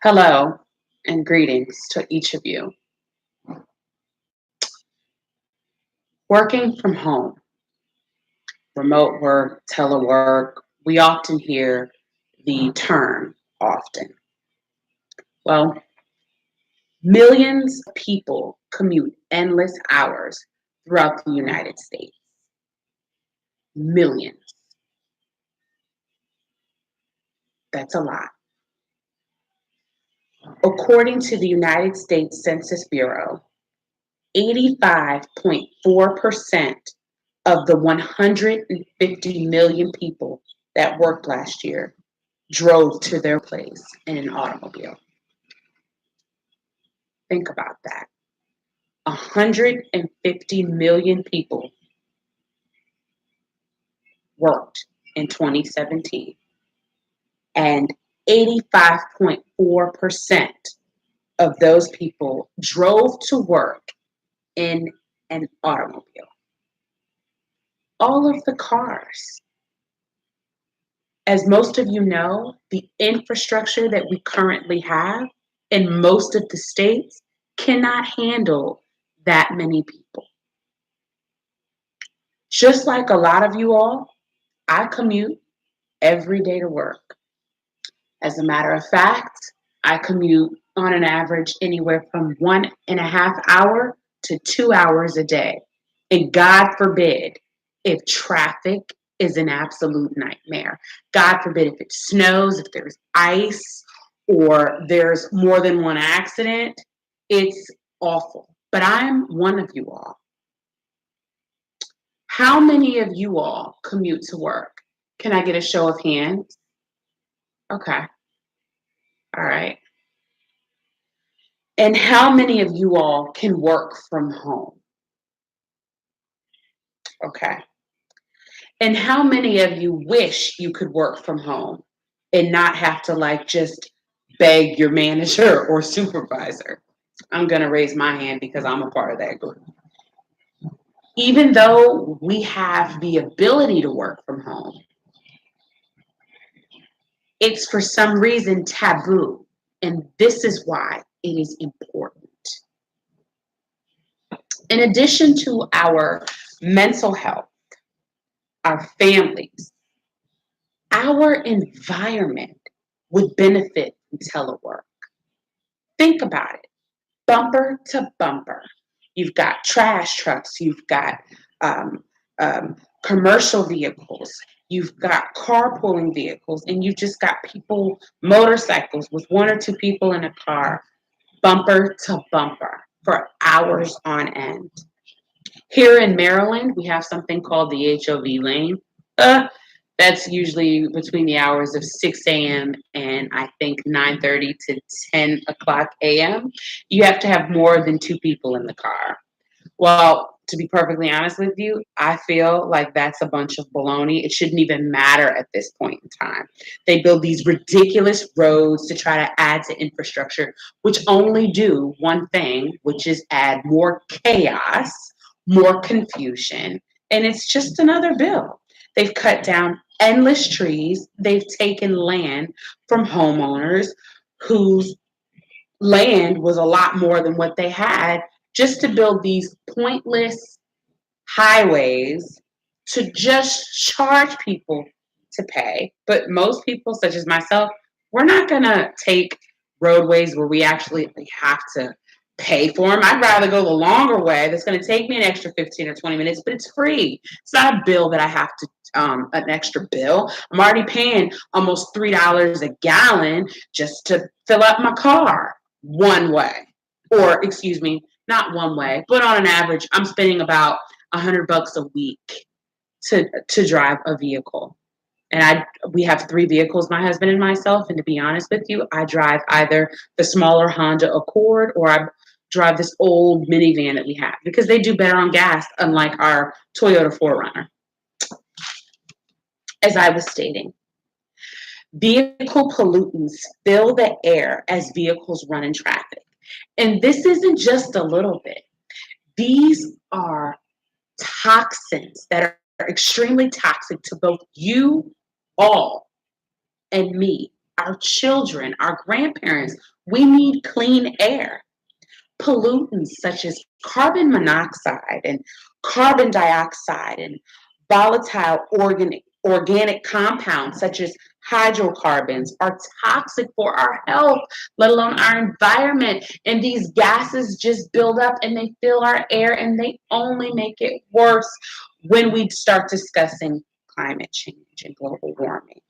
Hello and greetings to each of you. Working from home, remote work, telework, we often hear the term often. Well, millions of people commute endless hours throughout the United States. Millions. That's a lot. According to the United States Census Bureau, 85.4% of the 150 million people that worked last year drove to their place in an automobile. Think about that. 150 million people worked in 2017, and 85.4% of those people drove to work in an automobile. All of the cars. As most of you know, the infrastructure that we currently have in most of the states cannot handle that many people. Just like a lot of you all, I commute every day to work. As a matter of fact, I commute on an average anywhere from 1.5 hours to 2 hours a day. And God forbid if traffic is an absolute nightmare. God forbid if it snows, if there's ice, or there's more than one accident. It's awful. But I'm one of you all. How many of you all commute to work? Can I get a show of hands? Okay. All right. And how many of you all can work from home? Okay. And how many of you wish you could work from home and not have to just beg your manager or supervisor? I'm going to raise my hand because I'm a part of that group. Even though we have the ability to work from home, it's for some reason taboo. And this is why it is important. In addition to our mental health, our families, our environment would benefit from telework. Think about it, bumper to bumper. You've got trash trucks, you've got um, commercial vehicles, you've got carpooling vehicles, and you've just got people, motorcycles with one or two people in a car, bumper to bumper for hours on end. Here in Maryland, we have something called the HOV lane. That's usually between the hours of 6 a.m. and I think 9:30 to 10 o'clock a.m. You have to have more than two people in the car. Well, to be perfectly honest with you, I feel like that's a bunch of baloney. It shouldn't even matter at this point in time. They build these ridiculous roads to try to add to infrastructure, which only do one thing, which is add more chaos, more confusion, and it's just another bill. They've cut down endless trees. They've taken land from homeowners whose land was a lot more than what they had just to build these pointless highways to just charge people to pay. But most people, such as myself, we're not going to take roadways where we actually have to pay for them. I'd rather go the longer way that's going to take me an extra 15 or 20 minutes, but it's free. It's not a bill that I have to, an extra bill. I'm already paying almost $3 a gallon just to fill up my car one way. Or, excuse me, not one way, but on an average, I'm spending about $100 a week to drive a vehicle. And we have three vehicles, my husband and myself. And to be honest with you, I drive either the smaller Honda Accord or I drive this old minivan that we have because they do better on gas, unlike our Toyota 4Runner. As I was stating, vehicle pollutants fill the air as vehicles run in traffic. And this isn't just a little bit. These are toxins that are extremely toxic to both you all and me, our children, our grandparents. We need clean air. Pollutants such as carbon monoxide and carbon dioxide and volatile organic compounds such as hydrocarbons are toxic for our health, let alone our environment. And these gases just build up and they fill our air and they only make it worse when we start discussing climate change and global warming.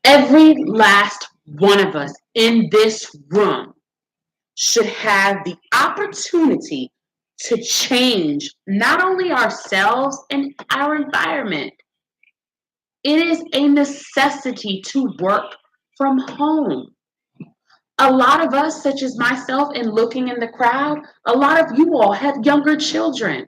Every last one of us in this room should have the opportunity to change not only ourselves and our environment. It is a necessity to work from home. A lot of us, such as myself, and looking in the crowd, a lot of you all have younger children.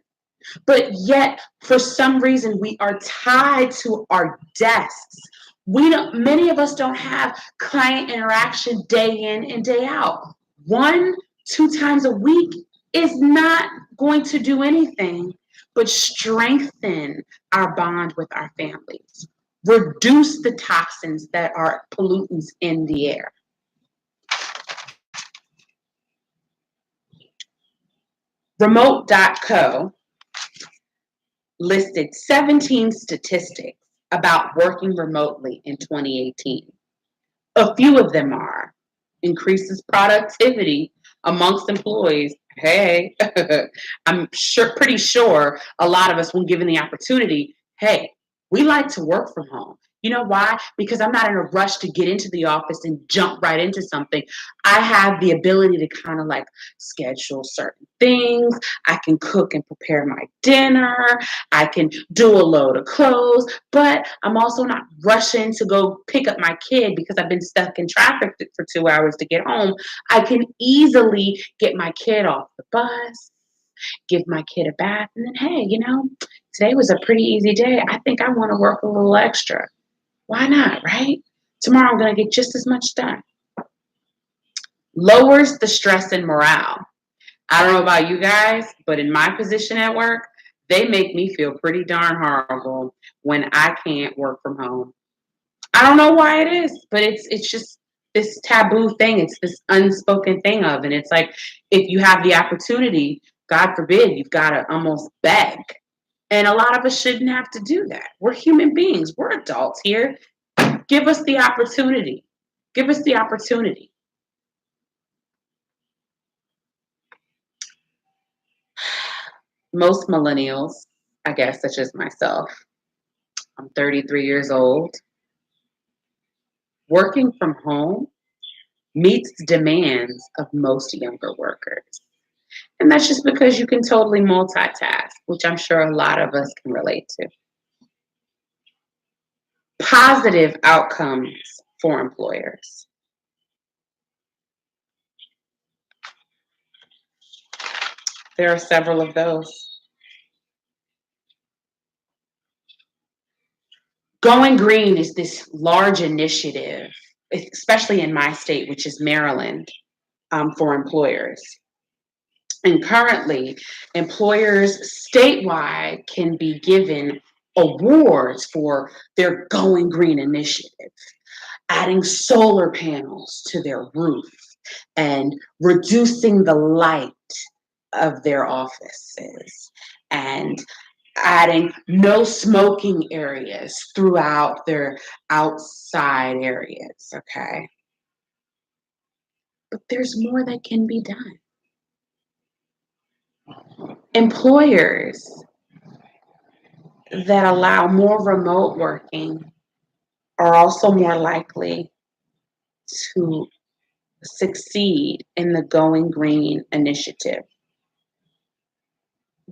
But yet, for some reason, we are tied to our desks. Many of us don't have client interaction day in and day out. 1, 2 times a week is not going to do anything but strengthen our bond with our families, reduce the toxins that are pollutants in the air. Remote.co listed 17 statistics about working remotely in 2018. A few of them are increases productivity amongst employees. Hey, pretty sure a lot of us, when given the opportunity, hey, we like to work from home. You know why? Because I'm not in a rush to get into the office and jump right into something. I have the ability to kind of like schedule certain things. I can cook and prepare my dinner. I can do a load of clothes, but I'm also not rushing to go pick up my kid because I've been stuck in traffic for 2 hours to get home. I can easily get my kid off the bus, give my kid a bath, and then, hey, today was a pretty easy day. I think I want to work a little extra. Why not, right? Tomorrow I'm going to get just as much done. Lowers the stress and morale. I don't know about you guys, but in my position at work, they make me feel pretty darn horrible when I can't work from home. I don't know why it is, but it's just this taboo thing. It's this unspoken thing of, and it's like if you have the opportunity, God forbid, you've got to almost beg. And a lot of us shouldn't have to do that. We're human beings. We're adults here. Give us the opportunity. Give us the opportunity. Most millennials, I guess, such as myself, I'm 33 years old. Working from home meets the demands of most younger workers. And that's just because you can totally multitask, which I'm sure a lot of us can relate to. Positive outcomes for employers. There are several of those. Going Green is this large initiative, especially in my state, which is Maryland, for employers. And currently, employers statewide can be given awards for their Going Green initiative, adding solar panels to their roof and reducing the light of their offices and adding no smoking areas throughout their outside areas, okay? But there's more that can be done. Employers that allow more remote working are also more likely to succeed in the Going Green initiative.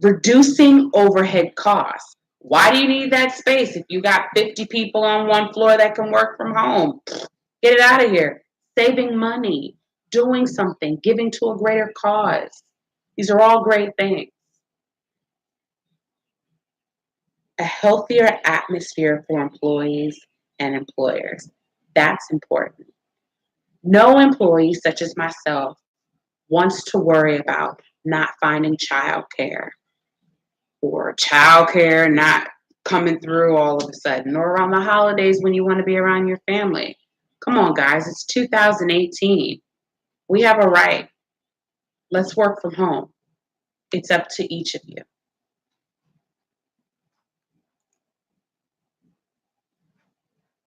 Reducing overhead costs. Why do you need that space if you got 50 people on one floor that can work from home? Get it out of here. Saving money, doing something, giving to a greater cause. These are all great things. A healthier atmosphere for employees and employers. That's important. No employee, such as myself, wants to worry about not finding childcare or childcare not coming through all of a sudden, or around the holidays when you want to be around your family. Come on, guys, it's 2018. We have a right. Let's work from home. It's up to each of you.